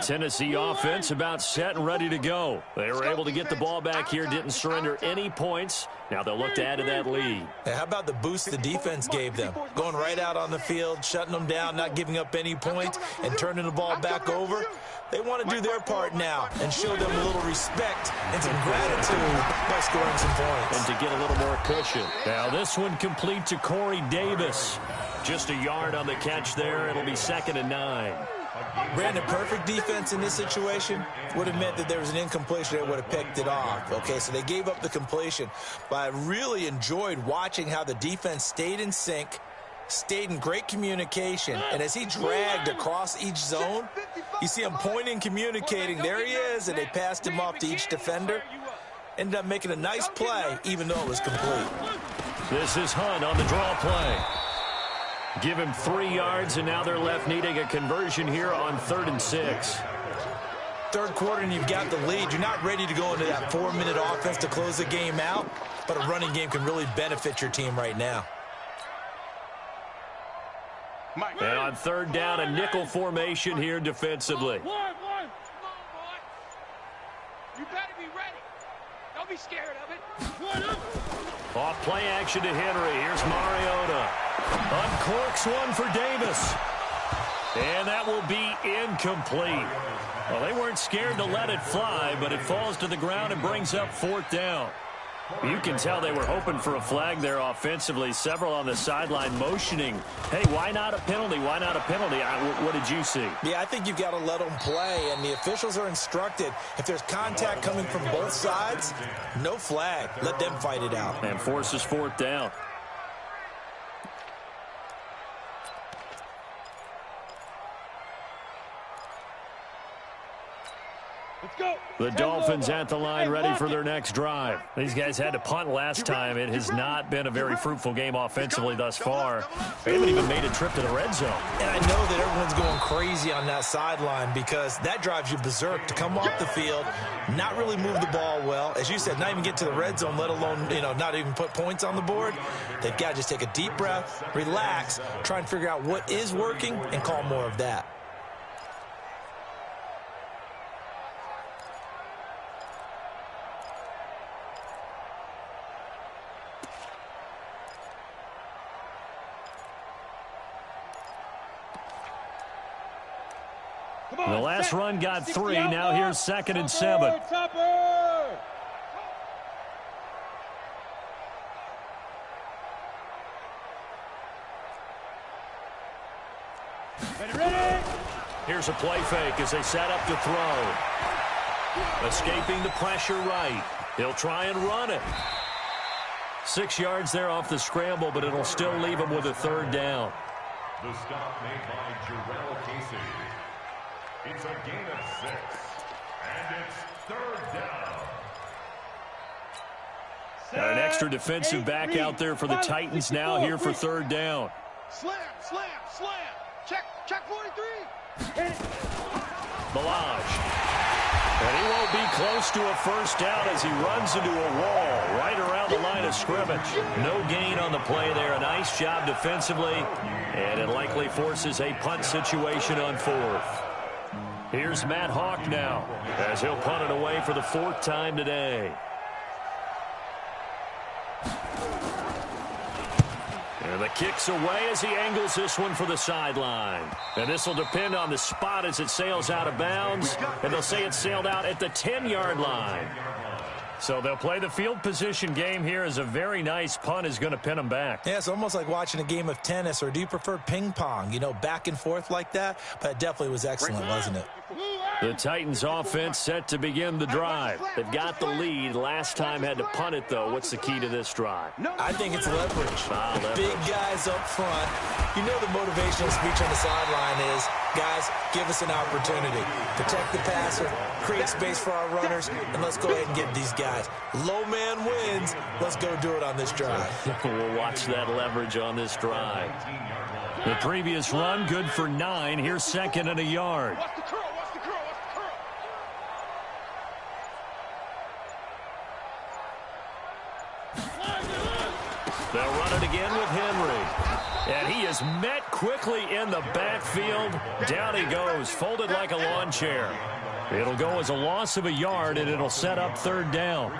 Tennessee offense about set and ready to go. They were able to get the ball back here, didn't surrender any points. Now they'll look to add to that lead. Hey, how about the boost the defense gave them? Going right out on the field, shutting them down, not giving up any points, and turning the ball back over. They want to do their part now and show them a little respect and some gratitude by scoring some points. And to get a little more cushion. Now this one complete to Corey Davis. Just a yard on the catch there. It'll be 2nd and 9. Brandon, perfect defense in this situation would have meant that there was an incompletion that would have picked it off. Okay, so they gave up the completion. But I really enjoyed watching how the defense stayed in sync, stayed in great communication. And as he dragged across each zone, you see him pointing, communicating. There he is, and they passed him off to each defender. Ended up making a nice play, even though it was complete. This is Hunt on the draw play. Give him 3 yards, and now they're left needing a conversion here on 3rd and 6. Third quarter, and you've got the lead. You're not ready to go into that 4-minute offense to close the game out, but a running game can really benefit your team right now. And on 3rd down, a nickel formation here defensively. One. Come on, boy. You better be ready. Don't be scared of it. Off play action to Henry. Here's Mariota. Uncorks one for Davis. And that will be incomplete. Well, they weren't scared to let it fly, but it falls to the ground and brings up 4th down. You can tell they were hoping for a flag there offensively. Several on the sideline motioning. Hey, why not a penalty? Why not a penalty? What did you see? Yeah, I think you've got to let them play, and the officials are instructed. If there's contact coming from both sides, no flag. Let them fight it out. And forces 4th down. The Dolphins at the line ready for their next drive. These guys had to punt last time. It has not been a very fruitful game offensively thus far. They haven't even made a trip to the red zone. And I know that everyone's going crazy on that sideline because that drives you berserk to come off the field, not really move the ball well. As you said, not even get to the red zone, let alone, not even put points on the board. They've got to just take a deep breath, relax, try and figure out what is working and call more of that. The last run got 3. Now here's 2nd and 7. Here's a play fake as they set up to throw. Escaping the pressure right. He'll try and run it. 6 yards there off the scramble, but it'll still leave him with a 3rd down. The stop made by Jarrell Casey. It's a gain of 6, and it's 3rd down. Got an extra defensive back out there for the Titans now here for 3rd down. Slam. Check 43. Balaj. And he won't be close to a 1st down as he runs into a wall right around the line of scrimmage. No gain on the play there. A nice job defensively, and it likely forces a punt situation on 4th. Here's Matt Hawk now, as he'll punt it away for the 4th time today. And the kick's away as he angles this one for the sideline. And this will depend on the spot as it sails out of bounds. And they'll say it sailed out at the 10-yard line. So they'll play the field position game here as a very nice punt is going to pin them back. Yeah, it's almost like watching a game of tennis, or do you prefer ping pong? You know, back and forth like that? But it definitely was excellent, wasn't it? The Titans offense set to begin the drive. They've got the lead. Last time had to punt it, though. What's the key to this drive? I think it's leverage. Leverage. Big guys up front. You know the motivational speech on the sideline is, guys, give us an opportunity. Protect the passer, create space for our runners, and let's go ahead and get these guys. Low man wins. Let's go do it on this drive. We'll watch that leverage on this drive. The previous run, good for 9. Here's 2nd and a yard. Watch the curl, watch the curl, watch the curl. They'll run it again with Henry. And he is met quickly in the backfield. Down he goes, folded like a lawn chair. It'll go as a loss of a yard, and it'll set up 3rd down.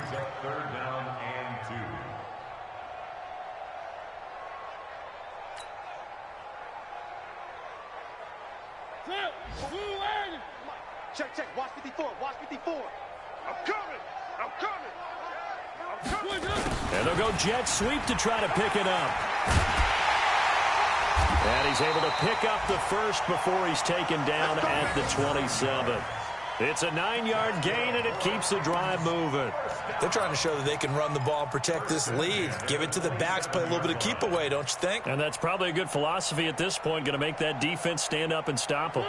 Check, check. Watch 54. Watch 54. I'm coming. I'm coming. I'm coming. And they'll go jet sweep to try to pick it up. And he's able to pick up the first before he's taken down at the 27. It's a 9-yard gain, and it keeps the drive moving. They're trying to show that they can run the ball and protect this lead. Give it to the backs, play a little bit of keep away, don't you think? And that's probably a good philosophy at this point, going to make that defense stand up and stop them.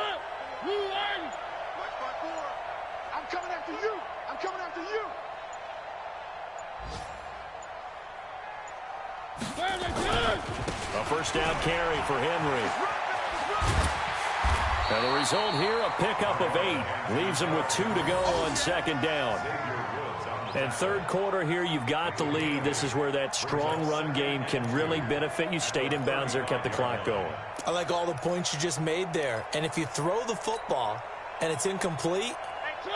I'm coming after you. I'm coming after you. A 1st down carry for Henry. And the result here, a pickup of 8. Leaves him with 2 to go on 2nd down. And 3rd quarter here, you've got the lead. This is where that strong run game can really benefit you. Stayed in bounds there, kept the clock going. I like all the points you just made there. And if you throw the football and it's incomplete,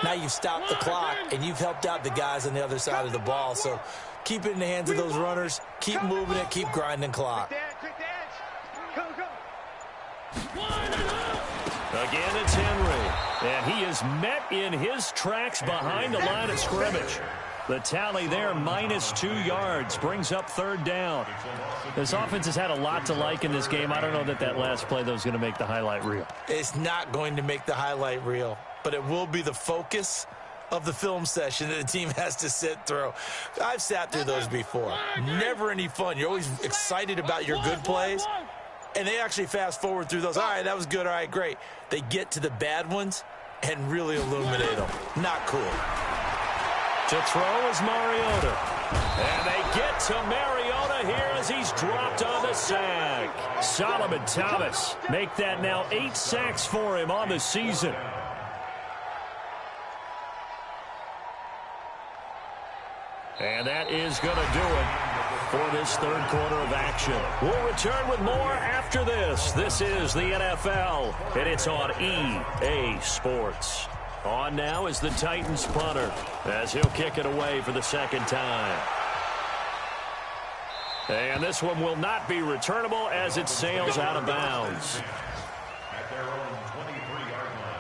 now you've stopped the clock and you've helped out the guys on the other side of the ball. So keep it in the hands of those runners. Keep moving it. Keep grinding clock. Again, it's Henry. And he is met in his tracks behind the line of scrimmage. The tally there, -2 yards, brings up 3rd down. This offense has had a lot to like in this game. I don't know that last play, though, is going to make the highlight reel. It's not going to make the highlight reel, but it will be the focus of the film session that the team has to sit through. I've sat through those before. Never any fun. You're always excited about your good plays, and they actually fast forward through those. All right, that was good. All right, great. They get to the bad ones and really illuminate them. Not cool. To throw is Mariota. And they get to Mariota here as he's dropped on the sack. Solomon Thomas make that now 8 sacks for him on the season. And that is going to do it for this 3rd quarter of action. We'll return with more after this. This is the NFL, and it's on EA Sports. On now is the Titans punter as he'll kick it away for the 2nd time. And this one will not be returnable as it sails out of bounds. At their own 23-yard line.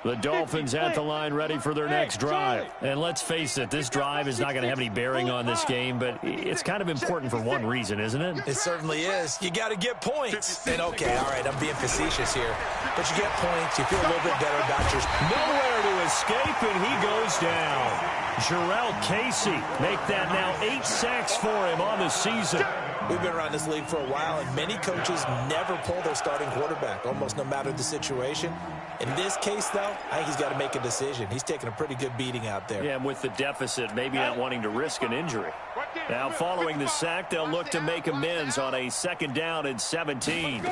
The Dolphins at the line ready for their next drive. And let's face it, this drive is not going to have any bearing on this game, but it's kind of important for one reason, isn't it? It certainly is. You got to get points. And okay, all right, I'm being facetious here, but you get points. You feel a little bit better about yours. Nowhere to escape, and he goes down. Jarrell Casey make that now 8 sacks for him on the season. We've been around this league for a while, and many coaches never pull their starting quarterback, almost no matter the situation. In this case, though, I think he's got to make a decision. He's taking a pretty good beating out there. Yeah, and with the deficit, maybe not wanting to risk an injury. Now, following the sack, they'll look to make amends on a 2nd down and 17.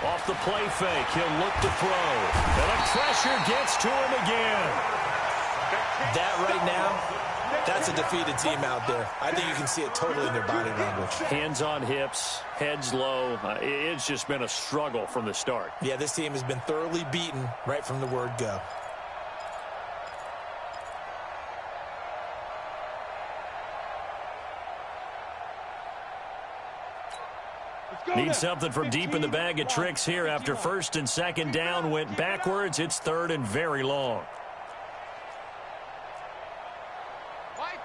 Off the play fake, he'll look to throw. And the pressure gets to him again. That right now, that's a defeated team out there. I think you can see it totally in their body language. Hands on hips, heads low. It's just been a struggle from the start. Yeah, this team has been thoroughly beaten right from the word go. Need something from deep in the bag of tricks here after first and second down went backwards. It's third and very long.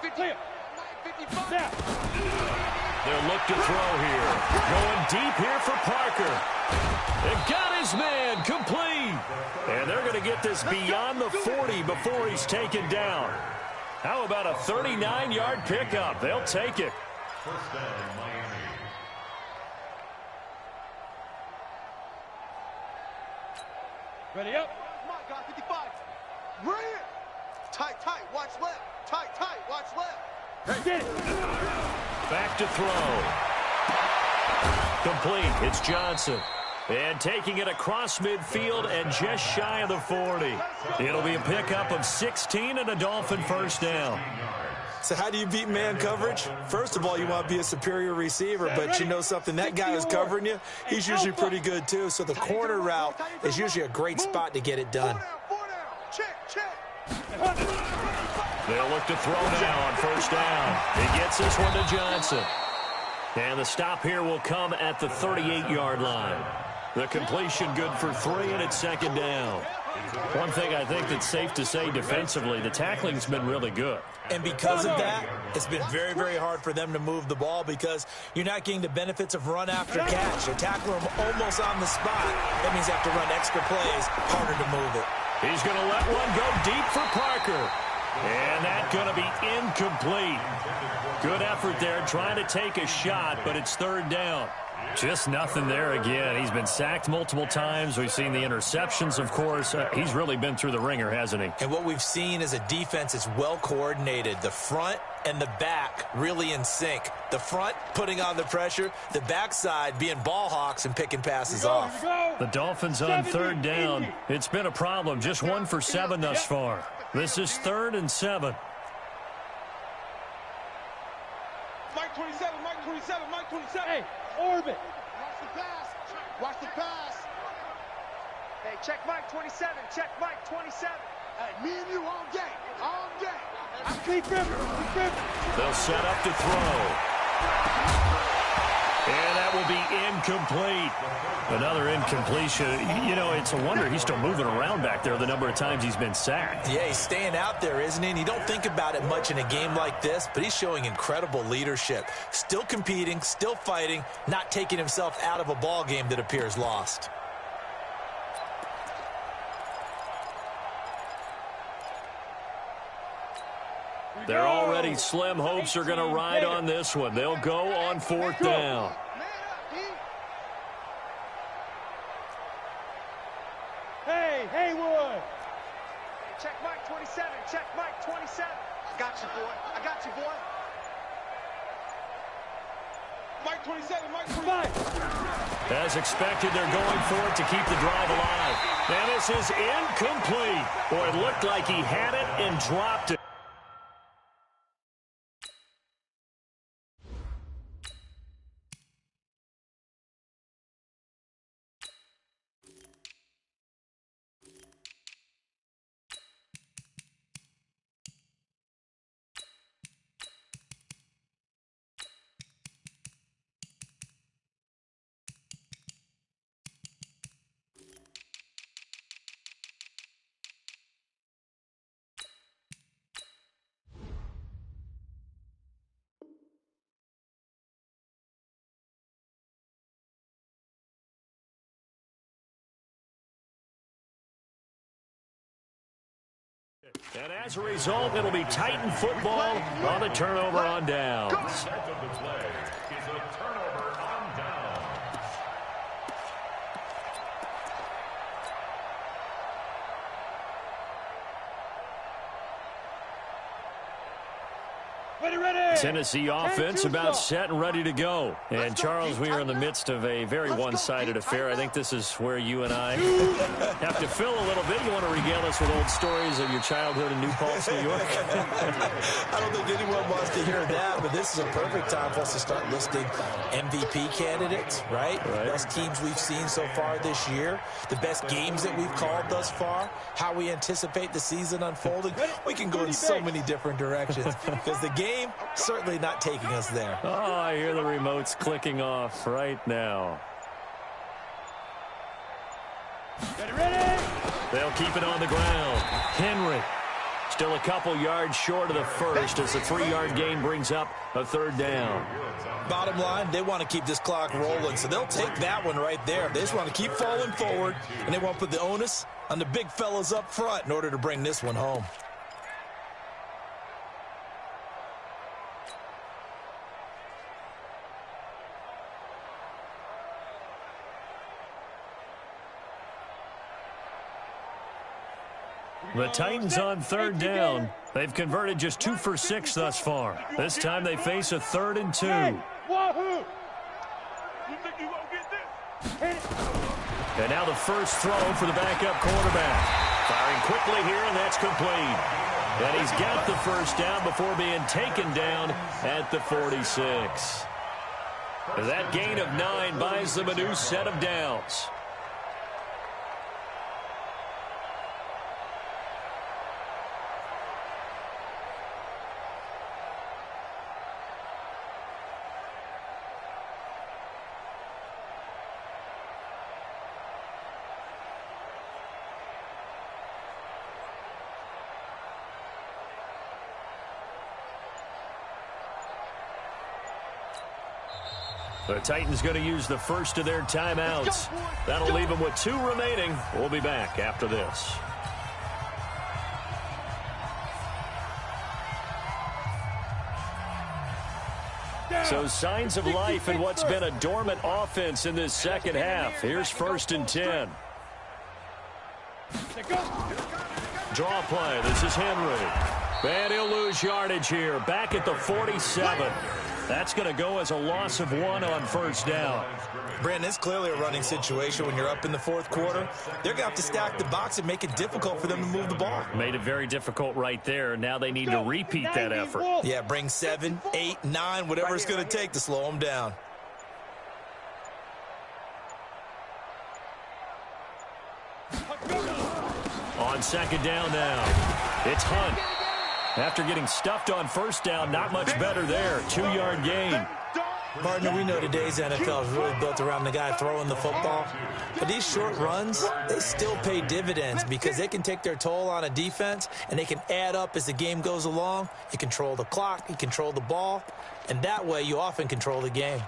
They'll look to throw here. Going deep here for Parker. They got his man complete. And they're going to get this beyond the 40 before he's taken down. How about a 39-yard pickup? They'll take it. First down, Miami. Ready up. Mike got 55. Bring it. Tight, watch left. Tight, watch left. Hey, get it. Back to throw. Complete. It's Johnson. And taking it across midfield and just shy of the 40. It'll be a pickup of 16 and a Dolphin first down. So how do you beat man coverage? First of all, you want to be a superior receiver, but you know something, that guy who's covering you, he's usually pretty good too. So the corner route is usually a great spot to get it done. They'll look to throw now on first down. He gets this one to Johnson. And the stop here will come at the 38-yard line. The completion good for 3, and it's second down. One thing I think that's safe to say defensively, the tackling's been really good. And because of that, it's been very, very hard for them to move the ball because you're not getting the benefits of run after catch. They're tackling them almost on the spot. That means they have to run extra plays, harder to move it. He's going to let one go deep for Parker. And that's going to be incomplete. Good effort there trying to take a shot, but it's third down. Just nothing there again. He's been sacked multiple times. We've seen the interceptions, of course. He's really been through the ringer, hasn't he? And what we've seen is a defense that's well coordinated. The front and the back really in sync. The front putting on the pressure, the backside being ball hawks and picking passes off. The Dolphins on third down. It's been a problem. Just 1 for 7 thus far. This is 3rd and 7. Mike 27, Mike 27, Mike 27. Hey, orbit. Watch the pass. Watch the pass. Hey, check Mike 27. Check Mike 27. Hey, me and you all day. All day. Keep river. They'll set up to throw. And that will be incomplete. Another incompletion. You know, it's a wonder he's still moving around back there the number of times he's been sacked. Yeah, he's staying out there, isn't he? And you don't think about it much in a game like this, but he's showing incredible leadership. Still competing, still fighting, not taking himself out of a ball game that appears lost. They're already slim hopes are going to ride on this one. They'll go on 4th down. Hey, Haywood. Hey, check Mike 27. Check Mike 27. I got you, boy. I got you, boy. Mike 27, Mike 25. As expected, they're going for it to keep the drive alive. And this is incomplete. Boy, it looked like he had it and dropped it. And as a result, it'll be Titan football on the turnover on downs. Result of the play is a turnover on downs. Ready. Tennessee offense about set and ready to go. And, Charles, we are in the midst of a very one-sided affair. I think this is where you and I have to fill a little bit. You want to regale us with old stories of your childhood in New Paltz, New York? I don't think anyone wants to hear that, but this is a perfect time for us to start listing MVP candidates, right? Best teams we've seen so far this year, the best games that we've called thus far, how we anticipate the season unfolding. We can go in so many different directions because the game certainly not taking us there. Oh, I hear the remotes clicking off right now. Ready? They'll keep it on the ground. Henry still a couple yards short of the first as the 3-yard gain brings up a third down. Bottom line, they want to keep this clock rolling, so they'll take that one right there. They just want to keep falling forward, and they want to put the onus on the big fellas up front in order to bring this one home. The Titans on third down. They've converted just 2 for 6 thus far. This time they face a 3rd and 2. Wahoo! You think you gonna get this? And now the first throw for the backup quarterback. Firing quickly here, and that's complete. And he's got the first down before being taken down at the 46. That gain of 9 buys them a new set of downs. The Titans going to use the first of their timeouts. That'll leave them with 2 remaining. We'll be back after this. So signs of life in what's been a dormant offense in this second half. Here's 1st and 10. Draw play. This is Henry. And he'll lose yardage here. Back at the 47. That's going to go as a loss of 1 on first down. Brandon, it's clearly a running situation when you're up in the 4th quarter. They're going to have to stack the box and make it difficult for them to move the ball. Made it very difficult right there. Now they need to repeat that effort. Yeah, bring 7, 8, 9, whatever it's going to take to slow them down. On second down now, it's Hunt. After getting stuffed on first down, not much better there. 2-yard gain. Partner, we know today's NFL is really built around the guy throwing the football. But these short runs, they still pay dividends because they can take their toll on a defense and they can add up as the game goes along. You control the clock, you control the ball, and that way you often control the game.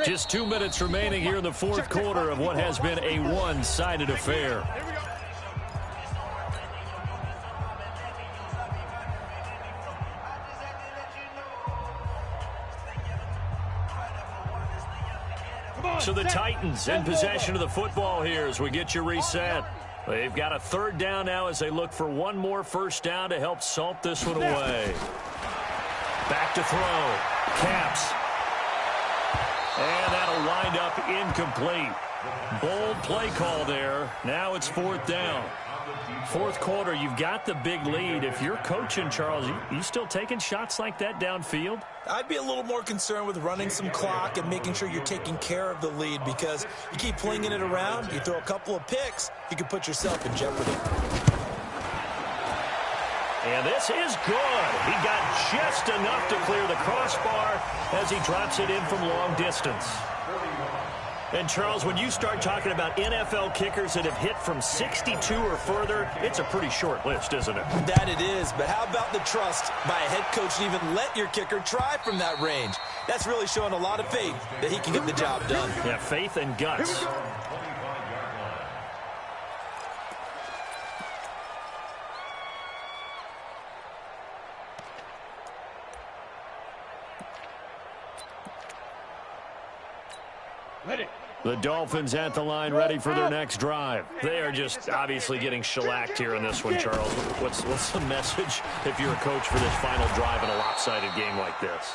Just 2 minutes remaining here in the 4th quarter of what has been a one-sided affair. So the Titans in possession of the football here as we get you reset. They've got a 3rd down now as they look for 1 more first down to help salt this one away. Back to throw. Caps. And that'll wind up incomplete. Bold play call there. Now it's 4th down. 4th quarter, you've got the big lead. If you're coaching, Charles, you still taking shots like that downfield? I'd be a little more concerned with running some clock and making sure you're taking care of the lead because you keep flinging it around, you throw a couple of picks, you can put yourself in jeopardy. And this is good. He got just enough to clear the crossbar as he drops it in from long distance. And, Charles, when you start talking about NFL kickers that have hit from 62 or further, it's a pretty short list, isn't it? That it is, but how about the trust by a head coach to even let your kicker try from that range? That's really showing a lot of faith that he can get the job done. Yeah, faith and guts. The Dolphins at the line, ready for their next drive. They are just obviously getting shellacked here in this one, Charles. What's the message if you're a coach for this final drive in a lopsided game like this?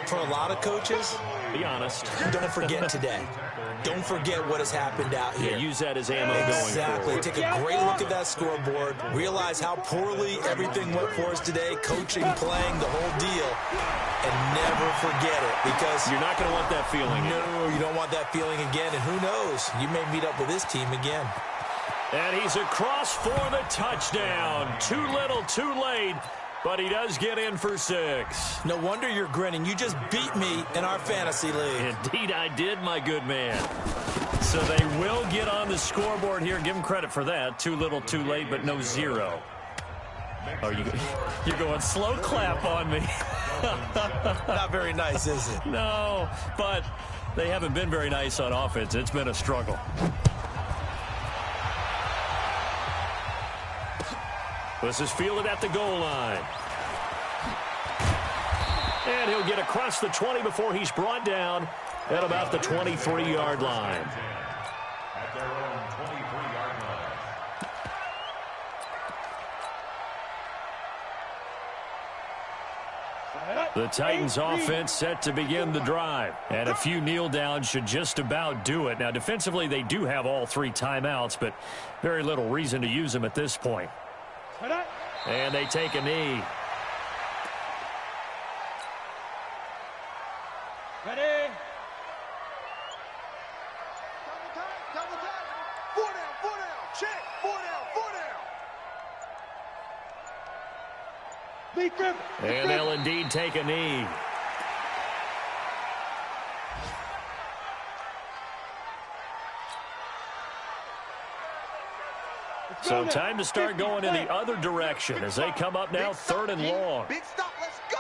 For a lot of coaches, be honest. Don't forget today. Don't forget what has happened out here. Yeah, use that as ammo going forward. Exactly. Take a great look at that scoreboard. Realize how poorly everything went for us today. Coaching, playing, the whole deal. And never forget it, because you're not going to want that feeling. No, you don't want that feeling again. And who knows? You may meet up with this team again. And he's across for the touchdown. Too little, too late. But he does get in for 6. No wonder you're grinning. You just beat me in our fantasy league. Indeed I did, my good man. So they will get on the scoreboard here. Give him credit for that. Too little, too late, but no 0. Oh, you're going slow clap on me. Not very nice, is it? No, but they haven't been very nice on offense. It's been a struggle. This is fielded at the goal line. And he'll get across the 20 before he's brought down at about the 23-yard line. At their own 23-yard line. The Titans offense set to begin the drive. And a few kneel downs should just about do it. Now, defensively, they do have all 3 timeouts, but very little reason to use them at this point. And they take a knee. Ready? Double time. 4 down. Check. 4 down. And they'll indeed take a knee. So time to start going in the other direction as they come up now 3rd and long. Big stop. Let's go.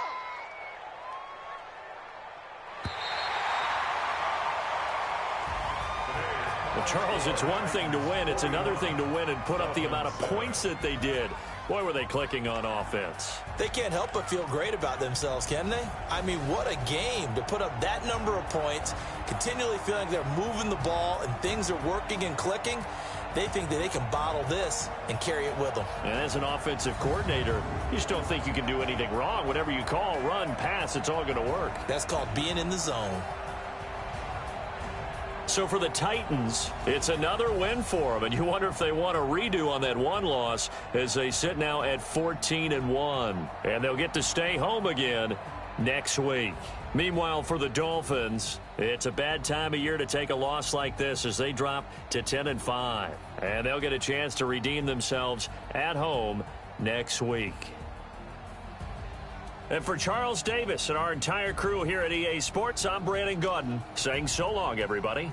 Well, Charles, it's one thing to win. It's another thing to win and put up the amount of points that they did. Boy, were they clicking on offense. They can't help but feel great about themselves, can they? I mean, what a game to put up that number of points, continually feeling they're moving the ball and things are working and clicking. They think that they can bottle this and carry it with them. And as an offensive coordinator, you just don't think you can do anything wrong. Whatever you call, run, pass, it's all going to work. That's called being in the zone. So for the Titans, it's another win for them. And you wonder if they want a redo on that one loss as they sit now at 14-1. And they'll get to stay home again next week. Meanwhile, for the Dolphins, it's a bad time of year to take a loss like this as they drop to 10-5. And they'll get a chance to redeem themselves at home next week. And for Charles Davis and our entire crew here at EA Sports, I'm Brandon Gaudin saying so long, everybody.